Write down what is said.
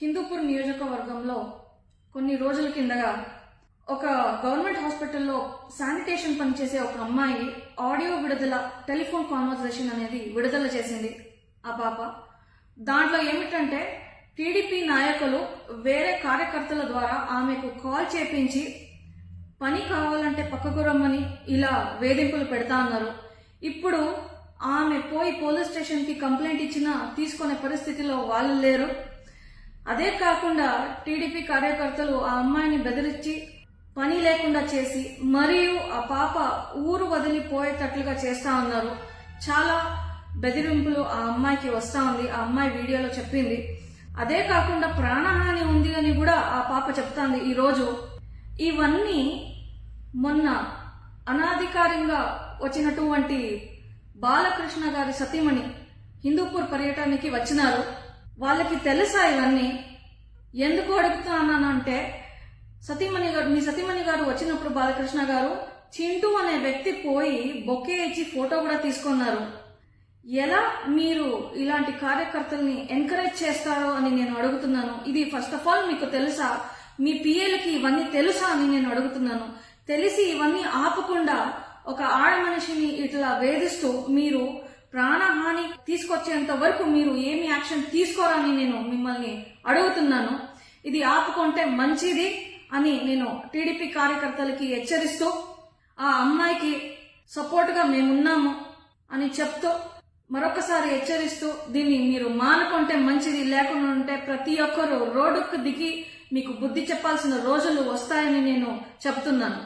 హిందూపూర్ నియోజకవర్గంలో కొన్ని రోజుల కిందగా ఒక గవర్నమెంట్ హాస్పిటల్లో శానిటేషన్ పనిచేసే ఒక అమ్మాయి ఆడియో విడుదల టెలిఫోన్ కాన్వర్సేషన్ అనేది విడుదల చేసింది. ఆ పాప దాంట్లో ఏమిటంటే టీడీపీ నాయకులు వేరే కార్యకర్తల ద్వారా ఆమెకు కాల్ చేపించి పని కావాలంటే పక్కకు రమ్మని ఇలా వేధింపులు పెడతా అన్నారు. ఇప్పుడు ఆమె పోయి పోలీస్ స్టేషన్ కి కంప్లైంట్ ఇచ్చినా తీసుకునే పరిస్థితిలో వాళ్ళు లేరు. అదే కాకుండా టీడీపీ కార్యకర్తలు ఆ అమ్మాయిని బెదిరించి పని లేకుండా చేసి మరియు ఆ పాప ఊరు వదిలిపోయేటట్లుగా చేస్తా ఉన్నారు. చాలా బెదిరింపులు ఆ అమ్మాయికి వస్తా ఉంది. ఆ అమ్మాయి వీడియోలో చెప్పింది. అదే కాకుండా ప్రాణహాని ఉంది అని కూడా ఆ పాప చెప్తాంది. ఈరోజు ఇవన్నీ మొన్న అనాధికారంగా వచ్చినటువంటి బాలకృష్ణ గారి సతీమణి హిందూపూర్ పర్యటనకి వచ్చినారు. వాళ్ళకి తెలుసా ఇవన్నీ? ఎందుకు అడుగుతున్నానంటే మీ సతీమణి గారు వచ్చినప్పుడు బాలకృష్ణ గారు చింటూ అనే వ్యక్తి పోయి బొకే ఇచ్చి ఫోటో కూడా తీసుకున్నారు. ఎలా మీరు ఇలాంటి కార్యకర్తల్ని ఎంకరేజ్ చేస్తారో అని నేను అడుగుతున్నాను. ఇది ఫస్ట్ ఆఫ్ ఆల్ మీకు తెలుసా? మీ పిఏలకి ఇవన్నీ తెలుసా అని నేను అడుగుతున్నాను. తెలిసి ఇవన్నీ ఆపకుండా ఒక ఆడ మనిషిని ఇట్లా వేధిస్తూ మీరు ప్రాణహాని తీసుకొచ్చేంత వరకు మీరు ఏమి యాక్షన్ తీసుకోరని నేను మిమ్మల్ని అడుగుతున్నాను. ఇది ఆపుకుంటే మంచిది అని నేను టీడీపీ కార్యకర్తలకి హెచ్చరిస్తూ ఆ అమ్మాయికి సపోర్ట్ గా మేమున్నాము అని చెప్తూ మరొకసారి హెచ్చరిస్తూ దీన్ని మీరు మానుకుంటే మంచిది, లేకుండా ఉంటే ప్రతి ఒక్కరూ రోడ్డుకు దిగి మీకు బుద్ధి చెప్పాల్సిన రోజులు వస్తాయని నేను చెప్తున్నాను.